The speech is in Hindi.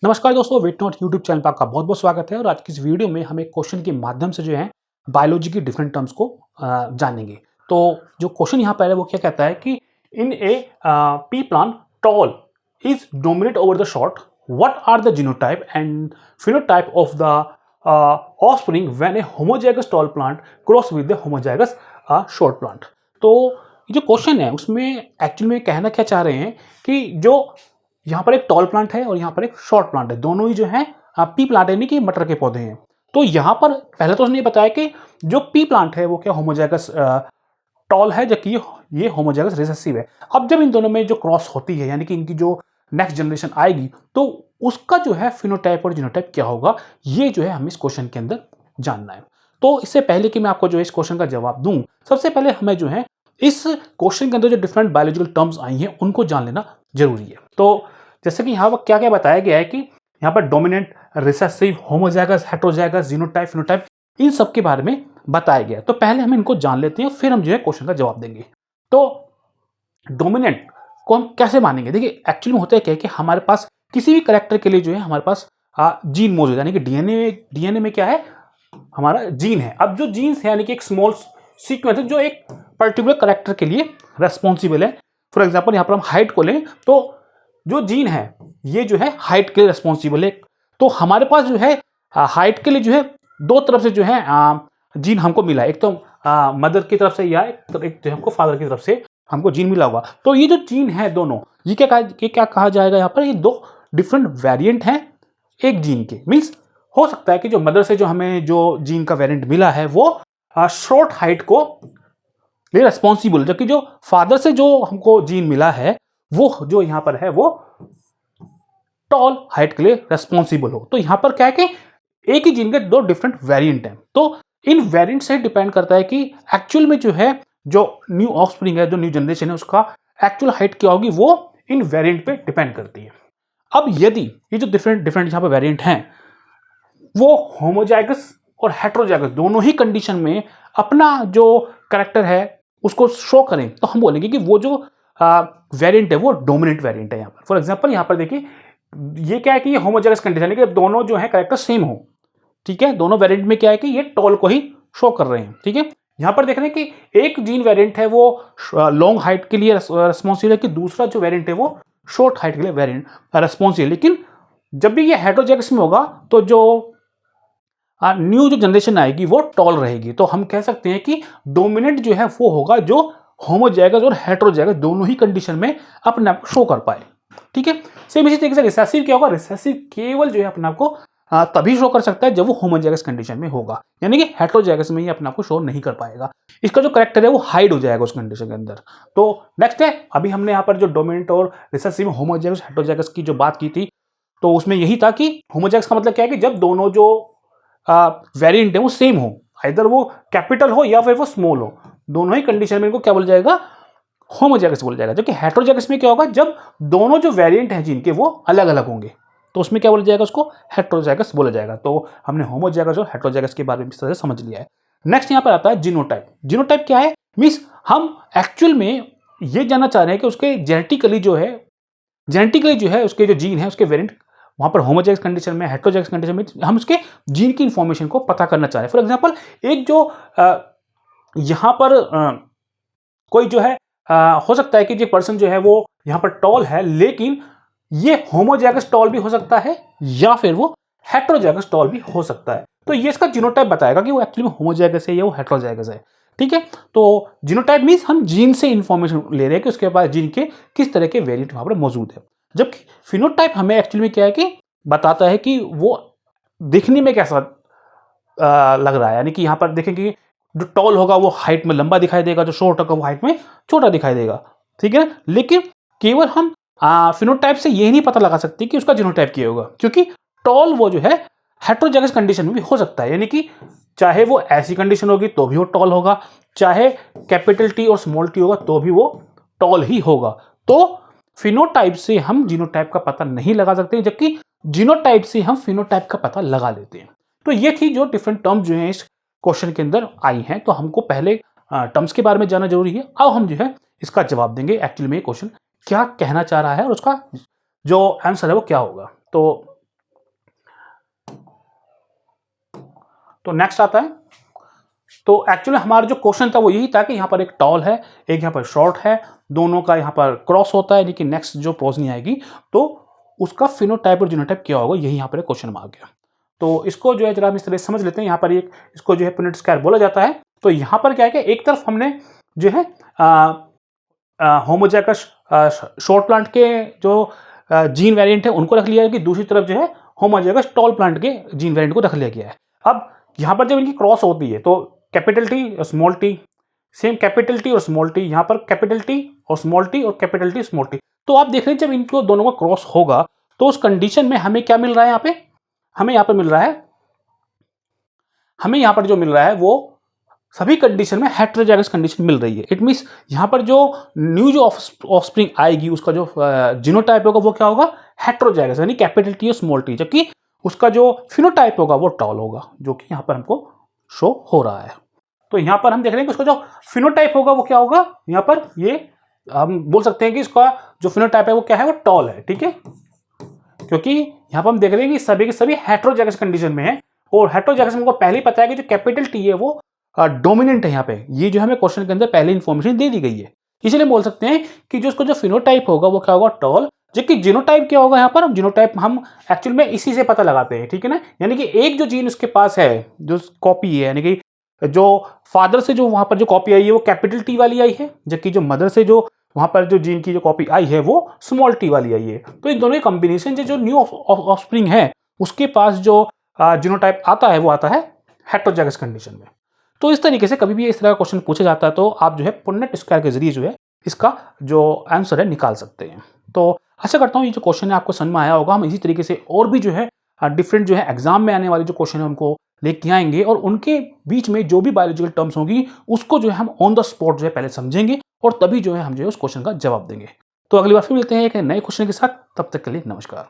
नमस्कार दोस्तों, वेट नॉट यूट्यूब चैनल पर आपका बहुत बहुत स्वागत है। और आज की इस वीडियो में हम एक क्वेश्चन के माध्यम से जो है बायोलॉजी की डिफरेंट टर्म्स को जानेंगे। तो जो क्वेश्चन यहाँ पर है वो क्या कहता है कि in a pea plant tall is dominate over the short, what are the genotype and phenotype of the offspring when a homozygous tall plant cross with the homozygous short plant. तो ये जो क्वेश्चन है उसमें एक्चुअली में कहना क्या चाह रहे हैं कि जो यहाँ पर एक टॉल प्लांट है और यहाँ पर एक शॉर्ट प्लांट है, दोनों ही जो है पी प्लांट यानी कि मटर के पौधे हैं। तो यहाँ पर पहले तो उसने बताया कि जो पी प्लांट है वो क्या होमोजाइगस टॉल है, जबकि ये होमोजाइगस रिसेसिव है। अब जब इन दोनों में जो क्रॉस होती है यानी कि इनकी जो नेक्स्ट जनरेशन आएगी तो उसका जो है फिनोटाइप और जीनोटाइप क्या होगा, ये जो है हमें इस क्वेश्चन के अंदर जानना है। तो इससे पहले कि मैं आपको जो है इस क्वेश्चन का जवाब दूं, सबसे पहले हमें जो है इस क्वेश्चन के अंदर जो डिफरेंट बायोलॉजिकल टर्म्स आई हैं उनको जान लेना जरूरी है। तो जैसे कि यहाँ पर क्या क्या बताया गया है कि यहाँ पर dominant, recessive, homozygous, heterozygous, genotype, phenotype, इन सब के बारे में बताया गया है। तो पहले हम इनको जान लेते हैं, फिर हम जो है क्वेश्चन का जवाब देंगे। तो डोमिनेंट को हम कैसे मानेंगे? देखिए एक्चुअली में होता है क्या है कि हमारे पास किसी भी कैरेक्टर के लिए जो है हमारे पास जीन मौजूद है, यानी कि डीएनए में क्या है, हमारा जीन है। अब जो जीन्स है यानी कि एक स्मॉल सीक्वेंस है जो एक पर्टिकुलर कैरेक्टर के लिए रेस्पॉन्सिबल है। फॉर एग्जाम्पल यहाँ पर हम हाइट को लें तो जो जीन है ये जो है हाइट के लिए रेस्पॉन्सिबल है। तो हमारे पास जो है हाइट के लिए जो है दो तरफ से जो है जीन हमको मिला है, एक तो मदर की तरफ से या एक जो हमको फादर की तरफ से हमको जीन मिला होगा। तो ये जो जीन है दोनों, ये क्या कहा जाएगा यहाँ पर, ये दो डिफरेंट वेरिएंट हैं एक जीन के। मीन्स हो सकता है कि जो मदर से जो हमें जो जीन का वेरिएंट मिला है वो शॉर्ट हाइट को लिए रेस्पॉन्सिबल, जबकि जो फादर से जो हमको जीन मिला है वो जो यहाँ पर है वो टॉल हाइट के लिए रेस्पॉन्सिबल हो। तो यहाँ पर क्या है कि एक ही जीन के दो डिफरेंट वेरिएंट हैं। तो इन वेरिएंट से डिपेंड करता है कि एक्चुअल में जो है जो न्यू ऑफस्प्रिंग है, जो न्यू जनरेशन है, उसका एक्चुअल हाइट क्या होगी वो इन वेरिएंट पे डिपेंड करती है। अब यदि ये जो डिफरेंट यहाँ पे वेरिएंट हैं वो होमोजाइगस और हेटेरोजाइगस दोनों ही कंडीशन में अपना जो कैरेक्टर है उसको शो करें, तो हम बोलेंगे कि वो जो वेरिएंट है वो डोमिनेंट वेरिएंट है। यहाँ पर फॉर एग्जांपल यहाँ पर देखिए ये क्या है कि ये होमोजाइगस कंडीशन है कि दोनों जो है कैरेक्टर सेम हो। ठीक है, दोनों वेरिएंट में क्या है कि ये टॉल को ही शो कर रहे हैं। ठीक है, यहाँ पर देख रहे हैं कि एक जीन वेरिएंट है वो लॉन्ग हाइट के लिए रेस्पॉन्सिबल है, कि दूसरा जो वेरिएंट है वो शॉर्ट हाइट के लिए वेरिएंट रेस्पॉन्सिबल। लेकिन जब भी ये हेटेरोजाइगस में होगा तो जो न्यू जो जनरेशन आएगी वो टॉल रहेगी। तो हम कह सकते हैं कि डोमिनेंट जो है वो होगा जो होमोजाइगस और हेटेरोजाइगस दोनों ही कंडीशन में अपने आप को शो कर पाए। ठीक है, सेम इसी तरीके से रिसेसिव क्या होगा, रिसेसिव केवल जो है अपने आप को तभी शो कर सकता है जब वो होमोजाइगस कंडीशन में होगा, यानी कि हेटेरोजाइगस में ही अपने आप को शो नहीं कर पाएगा। इसका जो कैरेक्टर है वो हाइड हो जाएगा उस कंडीशन के अंदर। तो नेक्स्ट है, अभी हमने यहाँ पर जो डोमिनेंट और रिसेसिव, होमोजाइगस, हेटेरोजाइगस की जो बात की थी तो उसमें यही था कि होमोजाइगस का मतलब क्या है कि जब दोनों जो वेरिएंट है वो सेम हो, आइदर वो कैपिटल हो या फिर वो स्मॉल हो, दोनों ही कंडीशन में इनको क्या बोला जाएगा, होमोजाइगस बोला जाएगा। जबकि हेटेरोजाइगस में क्या होगा, जब दोनों जो वेरिएंट हैं जिनके वो अलग अलग होंगे तो उसमें क्या बोला जाएगा, उसको हेटेरोजाइगस बोला जाएगा। तो हमने होमोजाइगस और हेटेरोजाइगस के बारे में इस तरह से समझ लिया है। नेक्स्ट यहाँ पर आता है जीनोटाइप। जीनोटाइप क्या है, मींस हम एक्चुअल में ये जानना चाह रहे हैं कि उसके जेनेटिकली जो है उसके जो जीन है उसके वेरिएंट वहां पर होमोजाइगस कंडीशन में, हेटेरोजाइगस कंडीशन में हम उसके जीन की इंफॉर्मेशन को पता करना चाह रहे हैं। फॉर एग्जांपल एक जो यहाँ पर कोई जो है हो सकता है कि जो पर्सन जो है वो यहाँ पर टॉल है, लेकिन ये होमोजाइगस टॉल भी हो सकता है या फिर वो हेटेरोजाइगस टॉल भी हो सकता है। तो ये इसका जीनोटाइप बताएगा कि वो एक्चुअली में होमोजाइगस है या वो हेटेरोजाइगस है। ठीक है, तो जीनोटाइप मींस हम जीन से इंफॉर्मेशन ले रहे हैं कि उसके पास जीन के किस तरह के वेरिएंट वहां पर मौजूद है। जबकि फिनोटाइप हमें एक्चुअली में क्या है कि बताता है कि वो दिखने में कैसा लग रहा है, यानी कि यहाँ पर देखें कि जो टॉल होगा वो हाइट में लंबा दिखाई देगा, जो शॉर्ट होगा वो हाइट में छोटा दिखाई देगा। ठीक है ना, लेकिन केवल हम फिनोटाइप से ये नहीं पता लगा सकते कि उसका जीनोटाइप क्या होगा, क्योंकि टॉल वो जो है हेटेरोजाइगस कंडीशन में भी हो सकता है, यानी कि चाहे वो ऐसी कंडीशन होगी तो भी वो टॉल होगा, चाहे कैपिटल टी और स्मॉल टी होगा तो भी वो टॉल ही होगा। तो फिनोटाइप से हम जीनोटाइप का पता नहीं लगा सकते, जबकि जीनोटाइप से हम फिनोटाइप का पता लगा लेते हैं। तो ये थी जो डिफरेंट टर्म्स जो हैं इस क्वेश्चन के अंदर आई हैं। तो हमको पहले टर्म्स के बारे में जानना जरूरी है, अब हम जो है इसका जवाब देंगे एक्चुअली में ये क्वेश्चन क्या कहना चाह रहा है और उसका जो आंसर है वो क्या होगा। तो तो नेक्स्ट आता है, तो एक्चुअली हमारा जो क्वेश्चन था वो यही था कि यहाँ पर एक टॉल है, एक यहाँ पर शॉर्ट है, दोनों का यहाँ पर क्रॉस होता है, लेकिन नेक्स्ट जो प्रोजनी आएगी तो उसका फिनोटाइप और जीनोटाइप क्या होगा, यही यहाँ पर क्वेश्चन मार्क है। तो इसको जो है जरा हम इस तरह से समझ लेते हैं। यहाँ पर एक इसको जो है पुनेट स्क्वायर बोला जाता है। तो यहाँ पर क्या है कि एक तरफ हमने जो है होमोजाइगस शॉर्ट प्लांट के जो जीन वेरिएंट है उनको रख लिया है, कि दूसरी तरफ जो है होमोजाइगस टॉल प्लांट के जीन वेरिएंट को रख लिया गया है। अब यहाँ पर जब इनकी क्रॉस होती है तो कैपिटल टी और small T, same capital T और स्मॉल टी, यहाँ पर कैपिटल टी और स्मॉल टी और कैपिटल टी स्मॉल टी। तो आप देख रहे हैं जब इनको दोनों का क्रॉस होगा तो उस कंडीशन में हमें क्या मिल रहा है, यहाँ पे हमें यहाँ पर मिल रहा है, हमें यहाँ पर जो मिल रहा है वो सभी कंडीशन में हेटेरोजाइगस कंडीशन मिल रही है। इट मींस यहाँ पर जो न्यू जो ऑफस्प्रिंग आएगी उसका जो जीनोटाइप होगा वो क्या होगा, हेटेरोजाइगस, यानी कैपिटल टी और स्मॉल टी, जबकि उसका जो फिनोटाइप होगा वो टॉल होगा, जो कि यहाँ पर हमको शो हो रहा है। तो यहाँ पर हम देख रहे हैं कि उसका जो फिनोटाइप होगा वो क्या होगा, यहाँ पर ये हम बोल सकते हैं कि इसका जो फिनोटाइप है वो क्या है, वो टॉल है, ठीक है, क्योंकि यहाँ पर हम देख रहे हैं कि सभी के सभी हेटेरोजाइगस कंडीशन में है। और हेटेरोजाइगस में हमको पहले ही पता है कि जो कैपिटल टी है वो डोमिनेंट है यहाँ पे, ये जो हमें क्वेश्चन के अंदर पहले इंफॉर्मेशन दे दी गई है। इसलिए बोल सकते हैं कि जो उसका जो फिनोटाइप होगा वो क्या होगा, टॉल, जबकि जीनोटाइप क्या होगा, यहाँ पर जीनोटाइप हम एक्चुअल में इसी से पता लगाते हैं, ठीक है ना, यानी कि एक जो जीन उसके पास है जो कॉपी है, यानी कि जो फादर से जो वहां पर जो कॉपी आई है वो कैपिटल टी वाली आई है, जबकि जो मदर से जो वहां पर जो जीन की जो कॉपी आई है वो स्मॉल टी वाली आई है। तो इन दोनों के कॉम्बिनेशन से जो न्यू ऑफस्प्रिंग है उसके पास जो जीनोटाइप आता है वो आता है हेटेरोजाइगस कंडीशन में। तो इस तरीके से कभी भी इस तरह का क्वेश्चन पूछा जाता है तो आप जो है पुनेट स्क्वायर के जरिए जो है इसका जो आंसर है निकाल सकते हैं। तो आशा करता हूँ ये जो क्वेश्चन है आपको समझ में आया होगा। हम इसी तरीके से और भी जो है डिफरेंट जो है एग्जाम में आने वाले जो क्वेश्चन है उनको लेके आएंगे, और उनके बीच में जो भी बायोलॉजिकल टर्म्स होंगी उसको जो है हम ऑन द स्पॉट जो है पहले समझेंगे, और तभी जो है हम जो है उस क्वेश्चन का जवाब देंगे। तो अगली बार फिर मिलते हैं एक नए क्वेश्चन के साथ, तब तक के लिए नमस्कार।